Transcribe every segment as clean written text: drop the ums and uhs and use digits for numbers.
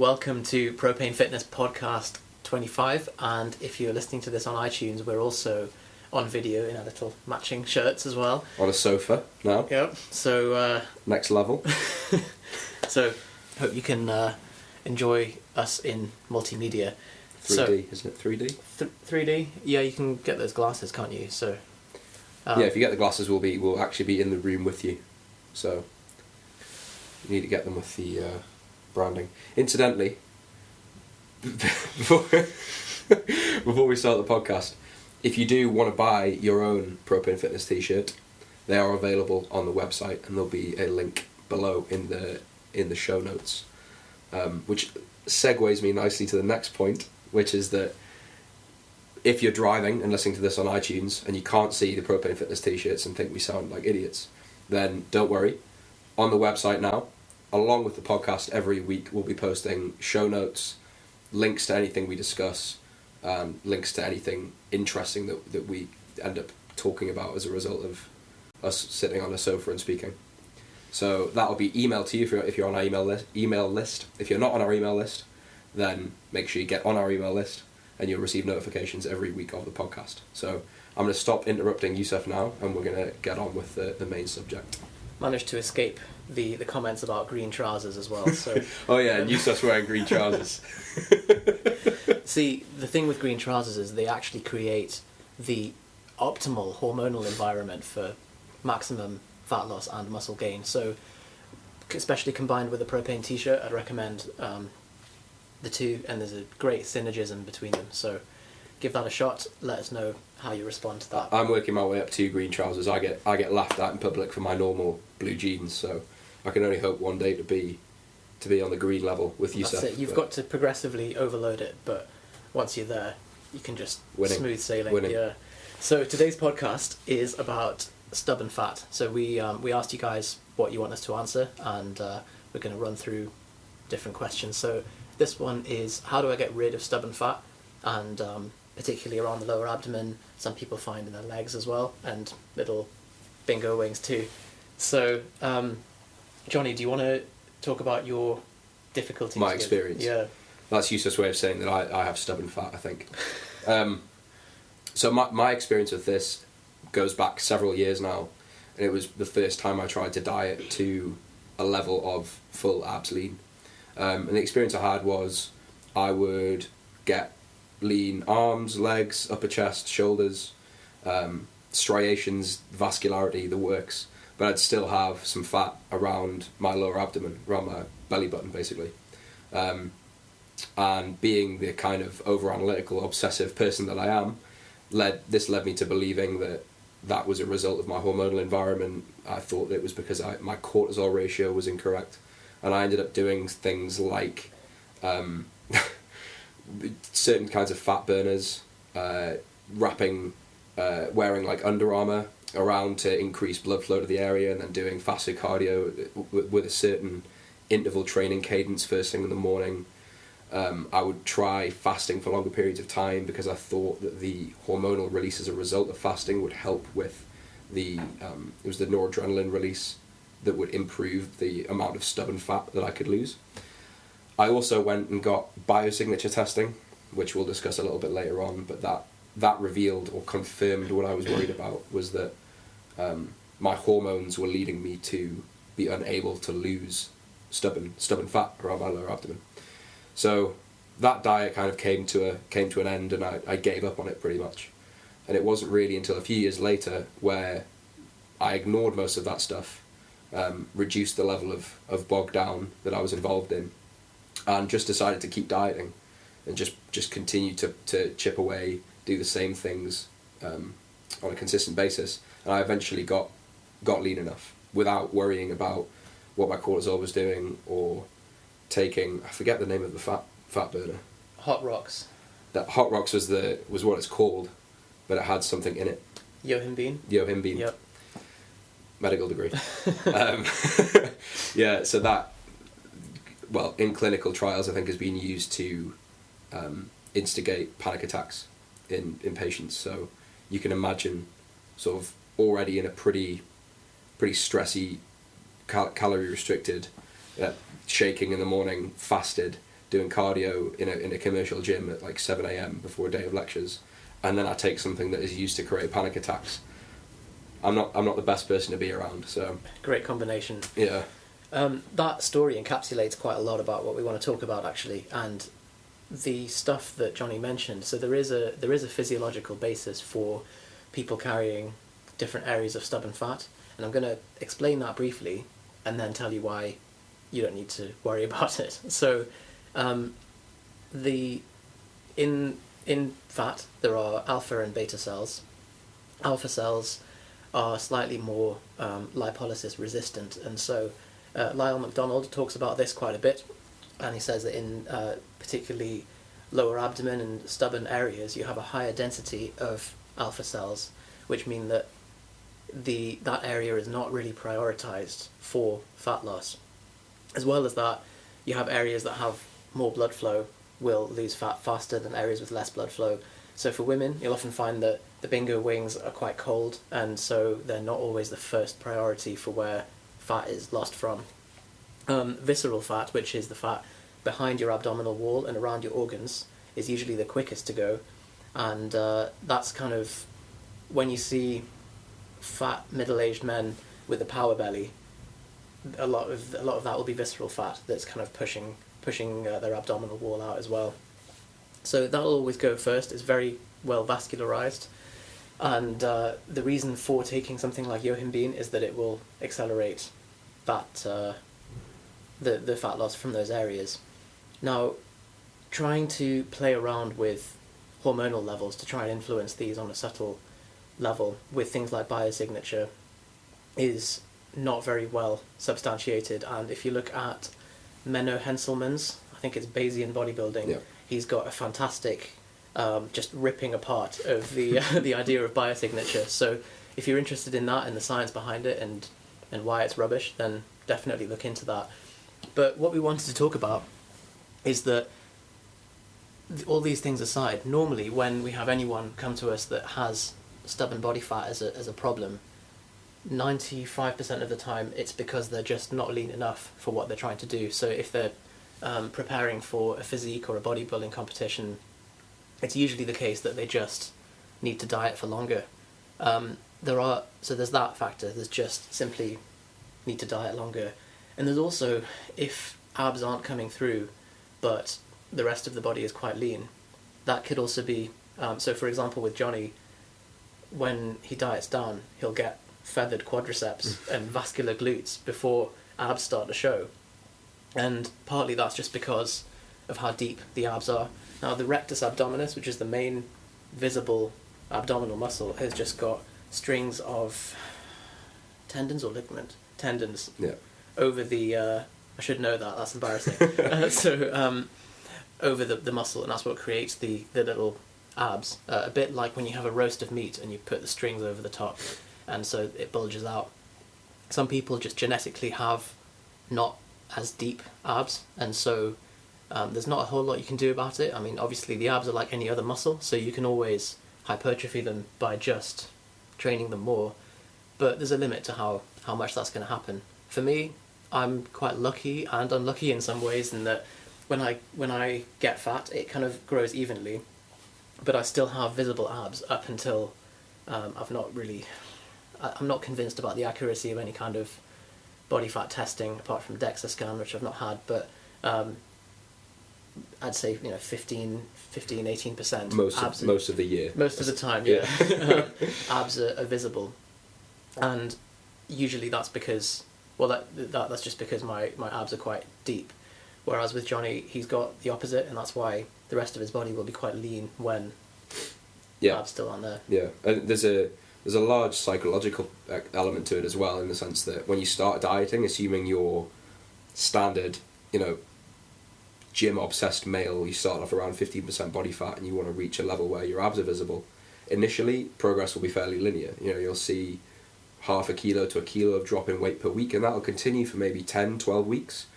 welcome to Propane Fitness Podcast 25, and if you're listening to this on iTunes, we're also on video in our little matching shirts as well. On a sofa now. Yep, so... Next level. So, hope you can enjoy us in multimedia. 3D, isn't it? 3D? 3D? Yeah, you can get those glasses, can't you? So... yeah, if you get the glasses, we'll actually be in the room with you. So, you need to get them with the branding. Incidentally, before we start the podcast, if you do want to buy your own Propane Fitness t-shirt, they are available on the website, and there'll be a link below in the show notes, which segues me nicely to the next point, which is that if you're driving and listening to this on iTunes and you can't see the Propane Fitness t-shirts and think we sound like idiots, then don't worry. On the website now, along with the podcast, every week we'll be posting show notes, links to anything we discuss, links to anything interesting that we end up talking about as a result of us sitting on a sofa and speaking. So that'll be emailed to you if you're on our email list. If you're not on our email list, then make sure you get on our email list and you'll receive notifications every week of the podcast. So I'm going to stop interrupting Yusuf now, and we're going to get on with the main subject. Managed to escape the comments about green trousers as well. So oh yeah, and Yusuf's wearing green trousers. See, the thing with green trousers is they actually create the optimal hormonal environment for maximum fat loss and muscle gain. So, especially combined with a Propane t-shirt, I'd recommend the two, and there's a great synergism between them. So, give that a shot. Let us know how you respond to that. I'm working my way up to green trousers. I get laughed at in public for my normal blue jeans, so I can only hope one day to be on the green level with Yusuf. That's it. You've got to progressively overload it, but once you're there, you can just smooth sailing. Winning. Yeah. So today's podcast is about stubborn fat. So we asked you guys what you want us to answer, and we're going to run through different questions. So this one is, how do I get rid of stubborn fat? And particularly around the lower abdomen, some people find in their legs as well, and little bingo wings too. So, Johnny, do you want to talk about your difficulties? My experience? Yeah. That's Yusuf's way of saying that I have stubborn fat, I think. So my experience with this goes back several years now, and it was the first time I tried to diet to a level of full abs lean. And the experience I had was I would get lean arms, legs, upper chest, shoulders, striations, vascularity, the works, but I'd still have some fat around my lower abdomen, around my belly button basically. And being the kind of over-analytical, obsessive person that I am, led me to believing that was a result of my hormonal environment. I thought it was because my cortisol ratio was incorrect, and I ended up doing things like certain kinds of fat burners, wearing like Under Armour around to increase blood flow to the area, and then doing faster cardio with a certain interval training cadence first thing in the morning. I would try fasting for longer periods of time because I thought that the hormonal release as a result of fasting would help with it was the noradrenaline release that would improve the amount of stubborn fat that I could lose. I also went and got biosignature testing, which we'll discuss a little bit later on, but that revealed or confirmed what I was worried about, was that my hormones were leading me to be unable to lose stubborn fat around my lower abdomen. So that diet kind of came to an end, and I gave up on it pretty much. And it wasn't really until a few years later where I ignored most of that stuff, reduced the level of bog down that I was involved in, and just decided to keep dieting and just continue to chip away, do the same things on a consistent basis. And I eventually got lean enough without worrying about what my cortisol was doing or taking, I forget the name of the fat burner. Hot Rocks. That Hot Rocks was what it's called, but it had something in it. Yohimbine. Yep. Medical degree. Yeah, so that, well, in clinical trials, I think has been used to instigate panic attacks in patients. So you can imagine sort of already in a pretty calorie restricted, shaking in the morning, fasted, doing cardio in a commercial gym at like 7 a.m. before a day of lectures, and then I take something that is used to create panic attacks. I'm not the best person to be around. So great combination. Yeah. That story encapsulates quite a lot about what we want to talk about, actually, and the stuff that Johnny mentioned. So there is a physiological basis for people carrying different areas of stubborn fat, and I'm going to explain that briefly and then tell you why you don't need to worry about it. So in fat there are alpha and beta cells. Alpha cells are slightly more lipolysis resistant, and so Lyle McDonald talks about this quite a bit, and he says that in particularly lower abdomen and stubborn areas you have a higher density of alpha cells, which mean that that area is not really prioritized for fat loss. As well as that, you have areas that have more blood flow will lose fat faster than areas with less blood flow. So for women, you'll often find that the bingo wings are quite cold, and so they're not always the first priority for where fat is lost from. Visceral fat, which is the fat behind your abdominal wall and around your organs, is usually the quickest to go, and that's kind of when you see fat middle-aged men with a power belly, a lot of that will be visceral fat that's kind of pushing their abdominal wall out as well. So that'll always go first. It's very well vascularized, and the reason for taking something like yohimbine is that it will accelerate that the fat loss from those areas. Now, trying to play around with hormonal levels to try and influence these on a subtle level with things like biosignature is not very well substantiated, and if you look at Menno Henselmans, I think it's Bayesian bodybuilding, yeah. He's got a fantastic just ripping apart of the the idea of biosignature. So if you're interested in that and the science behind it and why it's rubbish, then definitely look into that. But what we wanted to talk about is that all these things aside, normally when we have anyone come to us that has stubborn body fat as a problem, 95% of the time it's because they're just not lean enough for what they're trying to do. So if they're preparing for a physique or a bodybuilding competition, it's usually the case that they just need to diet for longer. So there's that factor. There's just simply need to diet longer. And there's also, if abs aren't coming through but the rest of the body is quite lean, that could also be, so for example with Johnny, when he diets down, he'll get feathered quadriceps and vascular glutes before abs start to show. And partly that's just because of how deep the abs are. Now the rectus abdominis, which is the main visible abdominal muscle, has just got strings of tendons or ligament? Tendons. Yeah. Over the, I should know that's embarrassing. Over the muscle, and that's what creates the little abs. A bit like when you have a roast of meat and you put the strings over the top, and so it bulges out. Some people just genetically have not as deep abs, and so there's not a whole lot you can do about it. I mean, obviously the abs are like any other muscle, so you can always hypertrophy them by just training them more, but there's a limit to how much that's going to happen. For me, I'm quite lucky and unlucky in some ways in that when I get fat, it kind of grows evenly, but I still have visible abs up until I'm not convinced about the accuracy of any kind of body fat testing apart from DEXA scan, which I've not had, but I'd say 15-18% most of the year, most of the time, yeah. Abs are visible, and usually that's because that's just because my abs are quite deep, whereas with Johnny he's got the opposite, and that's why the rest of his body will be quite lean when abs still aren't there. Yeah, and there's a large psychological element to it as well, in the sense that when you start dieting, assuming you're standard, gym-obsessed male, you start off around 15% body fat and you want to reach a level where your abs are visible. Initially, progress will be fairly linear. You'll see half a kilo to a kilo of drop in weight per week, and that'll continue for maybe 10, 12 weeks.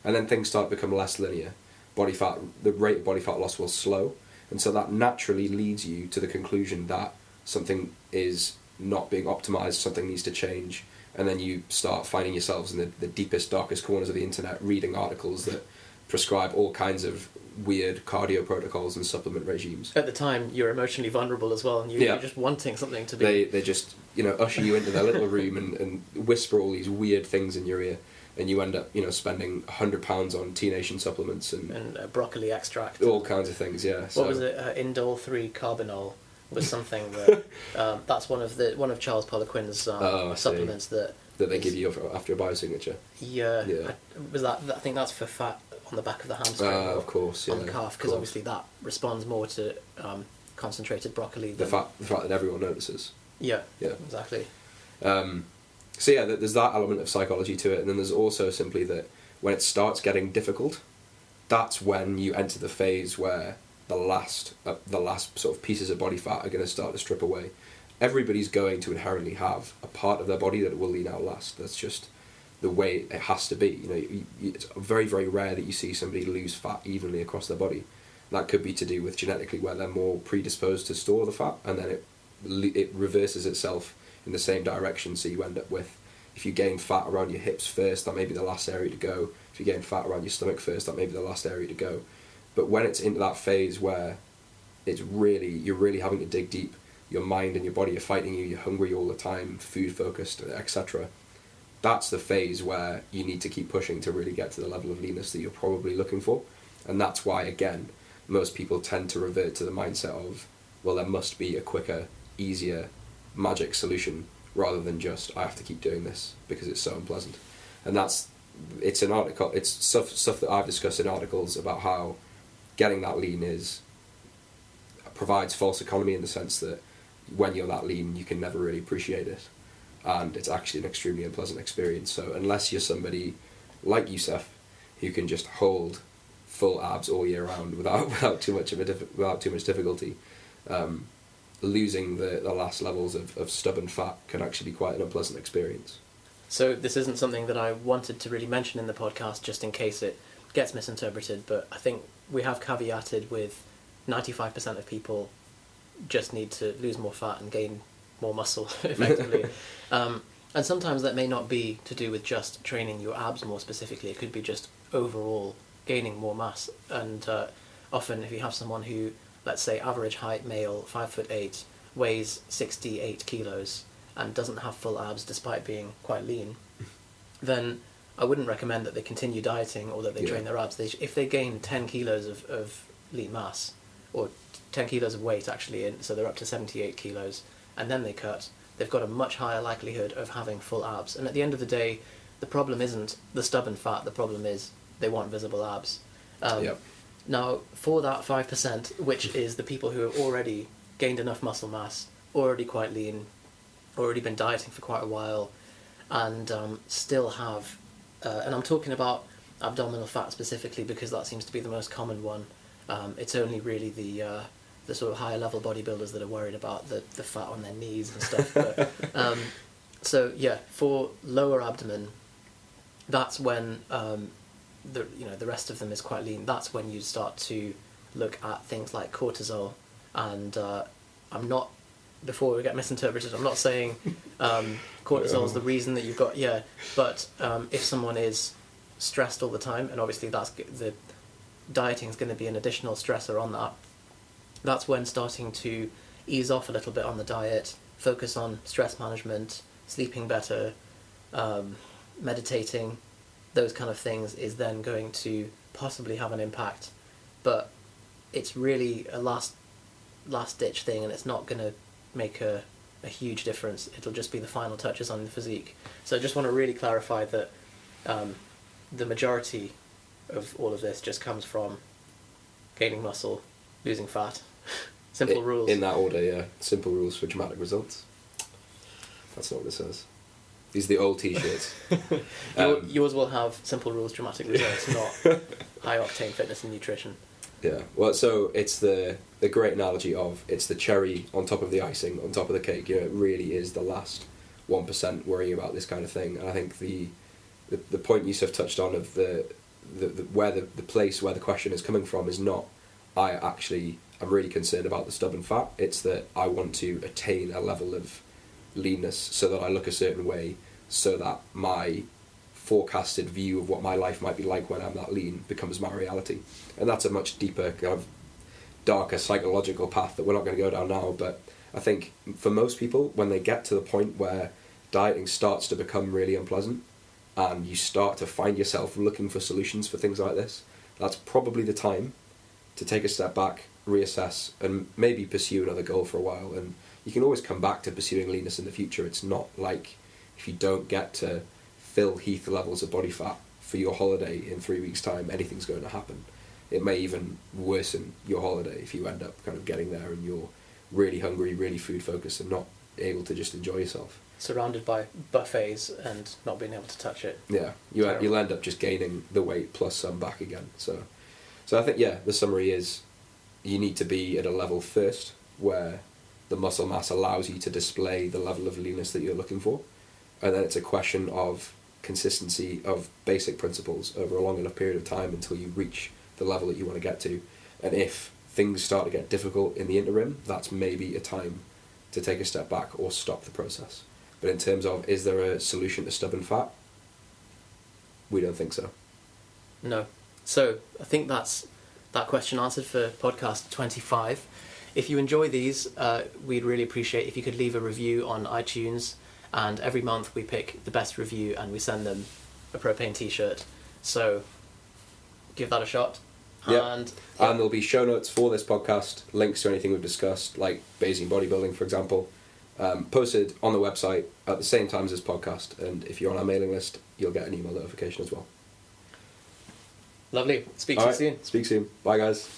And then things start to become less linear. The rate of body fat loss will slow, and so that naturally leads you to the conclusion that something is not being optimized, something needs to change, and then you start finding yourselves in the deepest, darkest corners of the internet reading articles that prescribe all kinds of weird cardio protocols and supplement regimes. At the time, you're emotionally vulnerable as well, and you're just wanting something to be... They just, usher you into their little room and whisper all these weird things in your ear, and you end up, spending £100 on T-Nation supplements and broccoli extract. All kinds of things, yeah. What was it? Indole 3 carbinol was something that... that's one of Charles Poliquin's supplements that they give you after a biosignature. Yeah. I think that's for fat on the back of the hamstring. Of course, yeah. On the calf, because obviously that responds more to concentrated broccoli. The fact that everyone notices. Yeah, exactly. There's that element of psychology to it, and then there's also simply that when it starts getting difficult, that's when you enter the phase where the last sort of pieces of body fat are going to start to strip away. Everybody's going to inherently have a part of their body that will lean out last. That's just the way it has to be. It's very, very rare that you see somebody lose fat evenly across their body. That could be to do with genetically where they're more predisposed to store the fat, and then it reverses itself in the same direction. So you end up with, if you gain fat around your hips first, that may be the last area to go. If you gain fat around your stomach first, that may be the last area to go. But when it's into that phase where you're really having to dig deep, your mind and your body are fighting you, you're hungry all the time, food focused, etc. That's the phase where you need to keep pushing to really get to the level of leanness that you're probably looking for. And that's why, again, most people tend to revert to the mindset of, well, there must be a quicker, easier, magic solution, rather than just, I have to keep doing this because it's so unpleasant. And it's stuff that I've discussed in articles about how getting that lean provides false economy in the sense that when you're that lean, you can never really appreciate it. And it's actually an extremely unpleasant experience. So unless you're somebody like Youssef, who can just hold full abs all year round without too much difficulty, losing the last levels of stubborn fat can actually be quite an unpleasant experience. So this isn't something that I wanted to really mention in the podcast, just in case it gets misinterpreted, but I think we have caveated with 95% of people just need to lose more fat and gain more muscle, effectively. And sometimes that may not be to do with just training your abs more specifically. It could be just overall gaining more mass. And often if you have someone who, let's say average height male, 5'8", weighs 68 kilos and doesn't have full abs despite being quite lean, then I wouldn't recommend that they continue dieting or that they train their abs. If they gain 10 kilos of lean mass, or 10 kilos of weight actually, so they're up to 78 kilos, and then they cut, they've got a much higher likelihood of having full abs. And at the end of the day, the problem isn't the stubborn fat, the problem is they want visible abs. Now, for that 5%, which is the people who have already gained enough muscle mass, already quite lean, already been dieting for quite a while, and still have, and I'm talking about abdominal fat specifically because that seems to be the most common one. It's only really the sort of higher level bodybuilders that are worried about the fat on their knees and stuff. But, so yeah, for lower abdomen, that's when the rest of them is quite lean. That's when you start to look at things like cortisol. And I'm not, before we get misinterpreted, I'm not saying cortisol is the reason that you've got, but if someone is stressed all the time, and obviously the dieting is going to be an additional stressor on that, that's when starting to ease off a little bit on the diet, focus on stress management, sleeping better, meditating, those kind of things is then going to possibly have an impact. But it's really a last ditch thing, and it's not going to make a huge difference. It'll just be the final touches on the physique. So I just want to really clarify that the majority of all of this just comes from gaining muscle, losing fat. Simple rules. In that order, yeah. Simple rules for dramatic results. That's not what it says. These are the old t-shirts. Yours will have simple rules, dramatic results, not high octane fitness and nutrition. Yeah, well, so it's the great analogy of it's the cherry on top of the icing, on top of the cake. It really is the last 1% worrying about this kind of thing. And I think the point Youssef touched on of the place where the question is coming from is not, I'm really concerned about the stubborn fat. It's that I want to attain a level of leanness so that I look a certain way, so that my forecasted view of what my life might be like when I'm that lean becomes my reality. And that's a much deeper, kind of darker psychological path that we're not going to go down now. But I think for most people, when they get to the point where dieting starts to become really unpleasant and you start to find yourself looking for solutions for things like this, that's probably the time to take a step back, reassess, and maybe pursue another goal for a while. And you can always come back to pursuing leanness in the future. It's not like if you don't get to fill Heath levels of body fat for your holiday in 3 weeks' time, anything's going to happen. It may even worsen your holiday if you end up kind of getting there and you're really hungry, really food focused, and not able to just enjoy yourself. Surrounded by buffets and not being able to touch it. Yeah, you'll end up just gaining the weight plus some back again. So I think, yeah, the summary is you need to be at a level first where the muscle mass allows you to display the level of leanness that you're looking for. And then it's a question of consistency of basic principles over a long enough period of time until you reach the level that you want to get to. And if things start to get difficult in the interim, that's maybe a time to take a step back or stop the process. But in terms of, is there a solution to stubborn fat? We don't think so. No. So I think that's that question answered for podcast 25. If you enjoy these, we'd really appreciate if you could leave a review on iTunes. And every month we pick the best review and we send them a Propane t-shirt. So give that a shot. Yeah. And there'll be show notes for this podcast, links to anything we've discussed, like Bayesian bodybuilding, for example, posted on the website at the same time as this podcast. And if you're on our mailing list, you'll get an email notification as well. Lovely. Speak to you soon. Speak soon. Bye, guys.